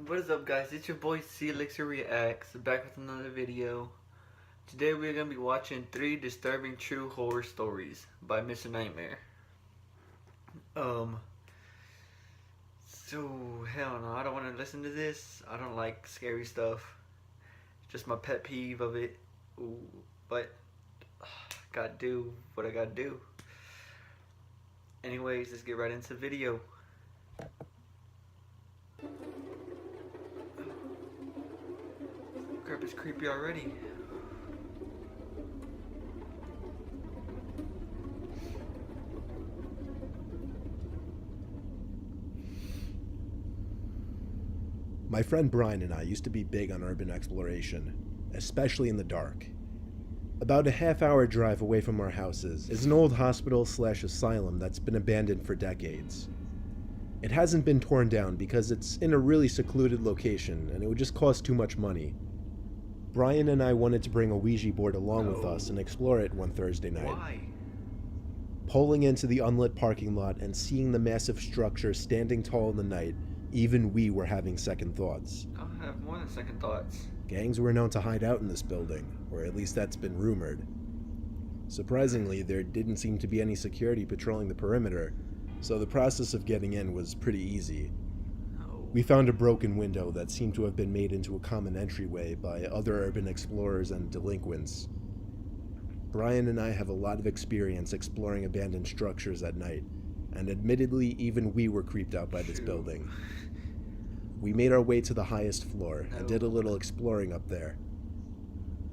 What is up, guys? It's your boy C Elixir Reacts, back with another video. Today we're gonna be watching 3 disturbing true horror stories by Mr. Nightmare. Um so hell no, I don't wanna listen to this. I don't like scary stuff. It's just my pet peeve of it. Ooh, but gotta do what I gotta do. Anyways, let's get right into the video. Crap, it's creepy already. My friend Brian and I used to be big on urban exploration, especially in the dark. About a half-hour drive away from our houses is an old hospital/asylum that's been abandoned for decades. It hasn't been torn down because it's in a really secluded location and it would just cost too much money. Brian and I wanted to bring a Ouija board along with us and explore it one Thursday night. Why? Pulling into the unlit parking lot and seeing the massive structure standing tall in the night, even we were having second thoughts. I'll have more than second thoughts. Gangs were known to hide out in this building, or at least that's been rumored. Surprisingly, there didn't seem to be any security patrolling the perimeter, so the process of getting in was pretty easy. We found a broken window that seemed to have been made into a common entryway by other urban explorers and delinquents. Brian and I have a lot of experience exploring abandoned structures at night, and admittedly, even we were creeped out by this building. We made our way to the highest floor and did a little exploring up there.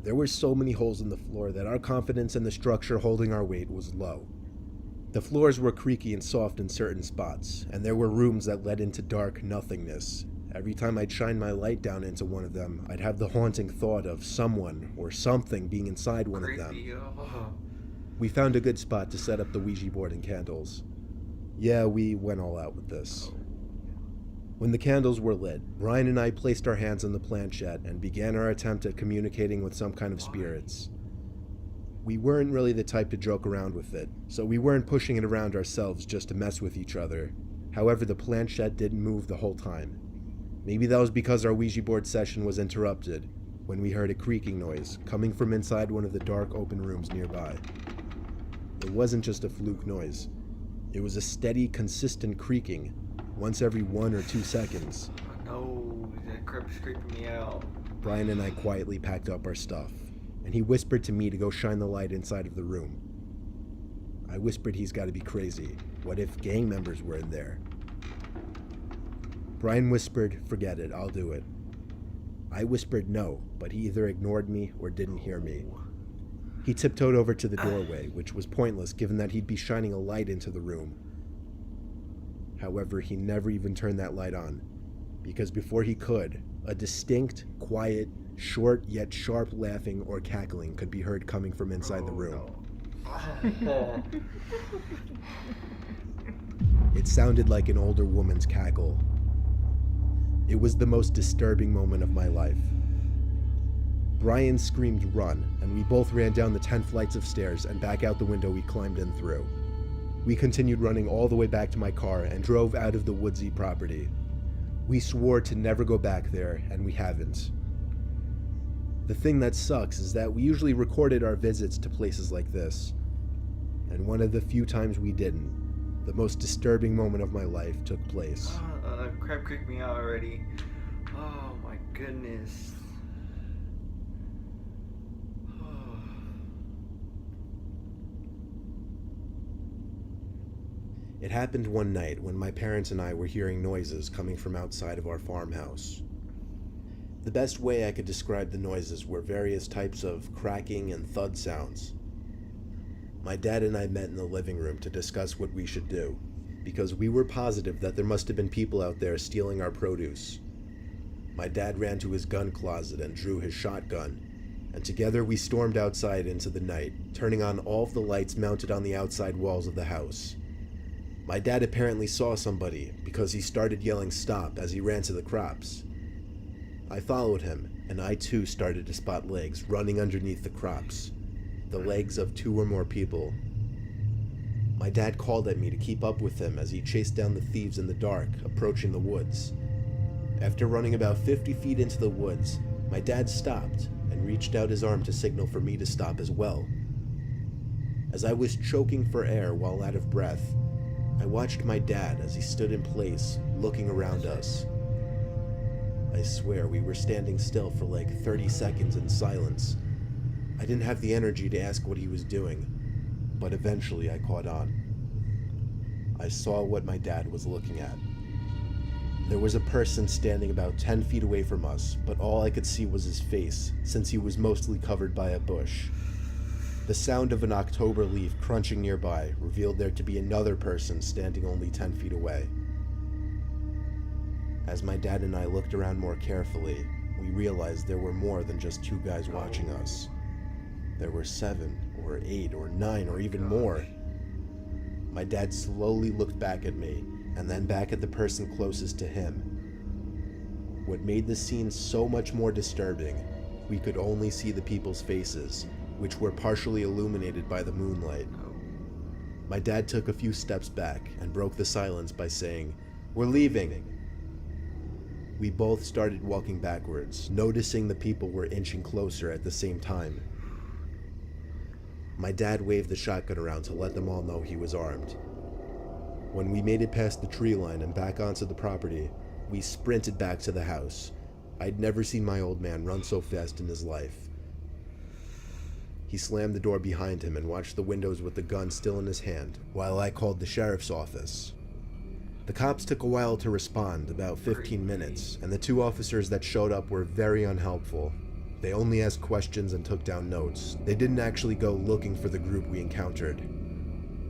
There were so many holes in the floor that our confidence in the structure holding our weight was low. The floors were creaky and soft in certain spots, and there were rooms that led into dark nothingness. Every time I'd shine my light down into one of them, I'd have the haunting thought of someone or something being inside one of them. We found a good spot to set up the Ouija board and candles. Yeah, we went all out with this. When the candles were lit, Brian and I placed our hands on the planchette and began our attempt at communicating with some kind of spirits. We weren't really the type to joke around with it, so we weren't pushing it around ourselves just to mess with each other. However, the planchette didn't move the whole time. Maybe that was because our Ouija board session was interrupted when we heard a creaking noise coming from inside one of the dark open rooms nearby. It wasn't just a fluke noise. It was a steady, consistent creaking, once every 1 or 2 seconds. No, that crap is creeping me out. Brian and I quietly packed up our stuff, and he whispered to me to go shine the light inside of the room. I whispered he's got to be crazy. What if gang members were in there? Brian whispered, forget it, I'll do it. I whispered no, but he either ignored me or didn't hear me. He tiptoed over to the doorway, which was pointless given that he'd be shining a light into the room. However, he never even turned that light on, because before he could, a distinct, quiet, short yet sharp laughing or cackling could be heard coming from inside the room. No. It sounded like an older woman's cackle. It was the most disturbing moment of my life. Brian screamed run, and we both ran down the 10 flights of stairs and back out the window we climbed in through. We continued running all the way back to my car and drove out of the woodsy property. We swore to never go back there, and we haven't. The thing that sucks is that we usually recorded our visits to places like this, and one of the few times we didn't, the most disturbing moment of my life took place. Crap creeped me out already. Oh my goodness. It happened one night when my parents and I were hearing noises coming from outside of our farmhouse. The best way I could describe the noises were various types of cracking and thud sounds. My dad and I met in the living room to discuss what we should do, because we were positive that there must have been people out there stealing our produce. My dad ran to his gun closet and drew his shotgun, and together we stormed outside into the night, turning on all of the lights mounted on the outside walls of the house. My dad apparently saw somebody because he started yelling stop as he ran to the crops. I followed him, and I too started to spot legs running underneath the crops. The legs of 2 or more people. My dad called at me to keep up with him as he chased down the thieves in the dark, approaching the woods. After running about 50 feet into the woods, my dad stopped and reached out his arm to signal for me to stop as well. As I was choking for air while out of breath, I watched my dad as he stood in place, looking around us. I swear we were standing still for like 30 seconds in silence. I didn't have the energy to ask what he was doing, but eventually I caught on. I saw what my dad was looking at. There was a person standing about 10 feet away from us, but all I could see was his face, since he was mostly covered by a bush. The sound of an October leaf crunching nearby revealed there to be another person standing only 10 feet away. As my dad and I looked around more carefully, we realized there were more than just two guys watching us. There were 7 or 8 or 9 or even more. My dad slowly looked back at me and then back at the person closest to him. What made the scene so much more disturbing, we could only see the people's faces, which were partially illuminated by the moonlight. My dad took a few steps back and broke the silence by saying, "We're leaving." We both started walking backwards, noticing the people were inching closer at the same time. My dad waved the shotgun around to let them all know he was armed. When we made it past the tree line and back onto the property, we sprinted back to the house. I'd never seen my old man run so fast in his life. He slammed the door behind him and watched the windows with the gun still in his hand, while I called the sheriff's office. The cops took a while to respond, about 15 minutes, and the 2 officers that showed up were very unhelpful. They only asked questions and took down notes. They didn't actually go looking for the group we encountered.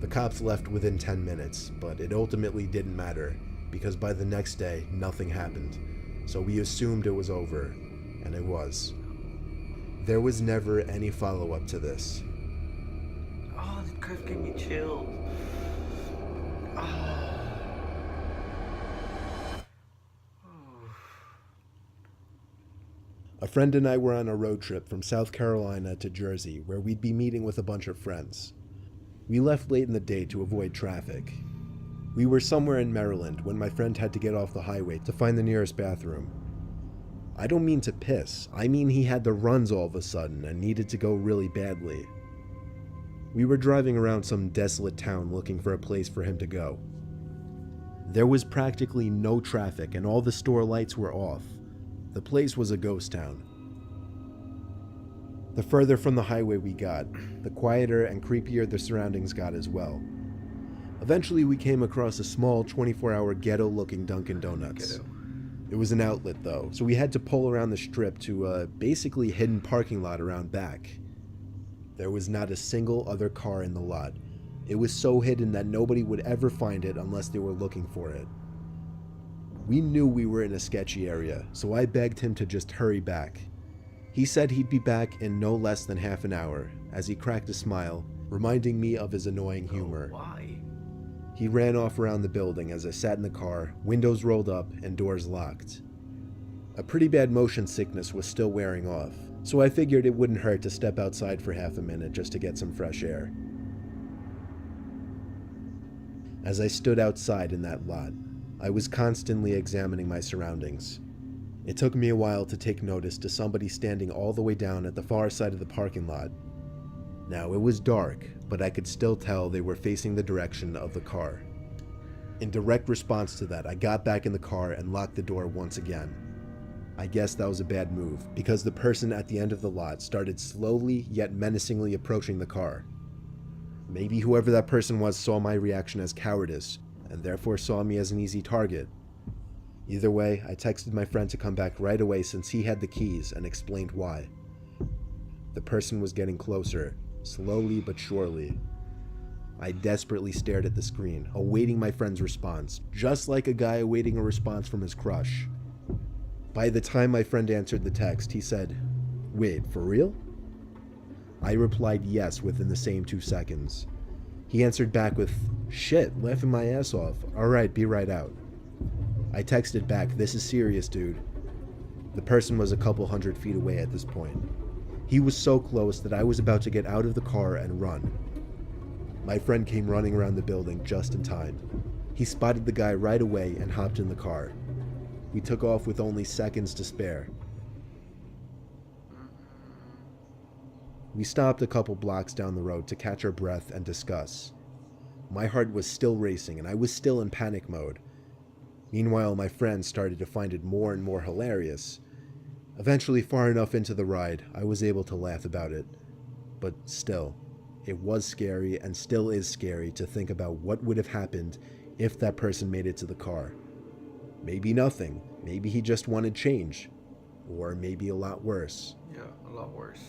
The cops left within 10 minutes, but it ultimately didn't matter, because by the next day, nothing happened. So we assumed it was over, and it was. There was never any follow-up to this. Oh, the curve gave me chills. Oh. A friend and I were on a road trip from South Carolina to Jersey, where we'd be meeting with a bunch of friends. We left late in the day to avoid traffic. We were somewhere in Maryland when my friend had to get off the highway to find the nearest bathroom. I don't mean to piss, I mean he had the runs all of a sudden and needed to go really badly. We were driving around some desolate town looking for a place for him to go. There was practically no traffic and all the store lights were off. The place was a ghost town. The further from the highway we got, the quieter and creepier the surroundings got as well. Eventually we came across a small 24-hour ghetto-looking Dunkin Donuts. It was an outlet though, so we had to pull around the strip to a basically hidden parking lot around back. There was not a single other car in the lot. It was so hidden that nobody would ever find it unless they were looking for it. We knew we were in a sketchy area, so I begged him to just hurry back. He said he'd be back in no less than half an hour, as he cracked a smile, reminding me of his annoying humor. Why? He ran off around the building as I sat in the car, windows rolled up and doors locked. A pretty bad motion sickness was still wearing off, so I figured it wouldn't hurt to step outside for half a minute just to get some fresh air. As I stood outside in that lot, I was constantly examining my surroundings. It took me a while to take notice to somebody standing all the way down at the far side of the parking lot. Now, it was dark, but I could still tell they were facing the direction of the car. In direct response to that, I got back in the car and locked the door once again. I guess that was a bad move, because the person at the end of the lot started slowly yet menacingly approaching the car. Maybe whoever that person was saw my reaction as cowardice, and therefore saw me as an easy target. Either way, I texted my friend to come back right away since he had the keys and explained why. The person was getting closer, slowly but surely. I desperately stared at the screen, awaiting my friend's response, just like a guy awaiting a response from his crush. By the time my friend answered the text, he said, "Wait, for real?" I replied yes within the same 2 seconds. He answered back with, "Shit, laughing my ass off. Alright, be right out." I texted back, "This is serious, dude." The person was a couple 100 feet away at this point. He was so close that I was about to get out of the car and run. My friend came running around the building just in time. He spotted the guy right away and hopped in the car. We took off with only seconds to spare. We stopped a couple blocks down the road to catch our breath and discuss. My heart was still racing and I was still in panic mode. Meanwhile, my friends started to find it more and more hilarious. Eventually, far enough into the ride, I was able to laugh about it. But still, it was scary and still is scary to think about what would have happened if that person made it to the car. Maybe nothing. Maybe he just wanted change. Or maybe a lot worse. Yeah, a lot worse.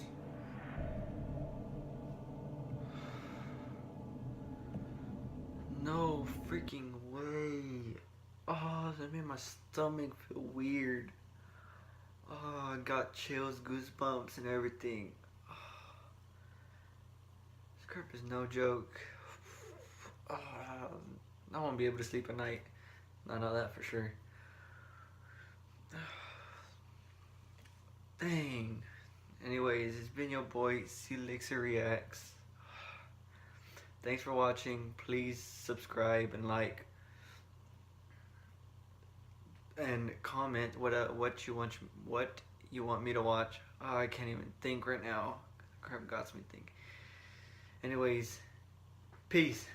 No freaking way. Oh, that made my stomach feel weird. Oh, I got chills, goosebumps, and everything. Oh, this crap is no joke. Oh, I won't be able to sleep at night. I know that for sure. Dang. Anyways, it's been your boy, Elixir Reacts. Thanks for watching. Please subscribe and like. And comment what you want me to watch. Oh, I can't even think right now. Crap got me thinking. Anyways, peace.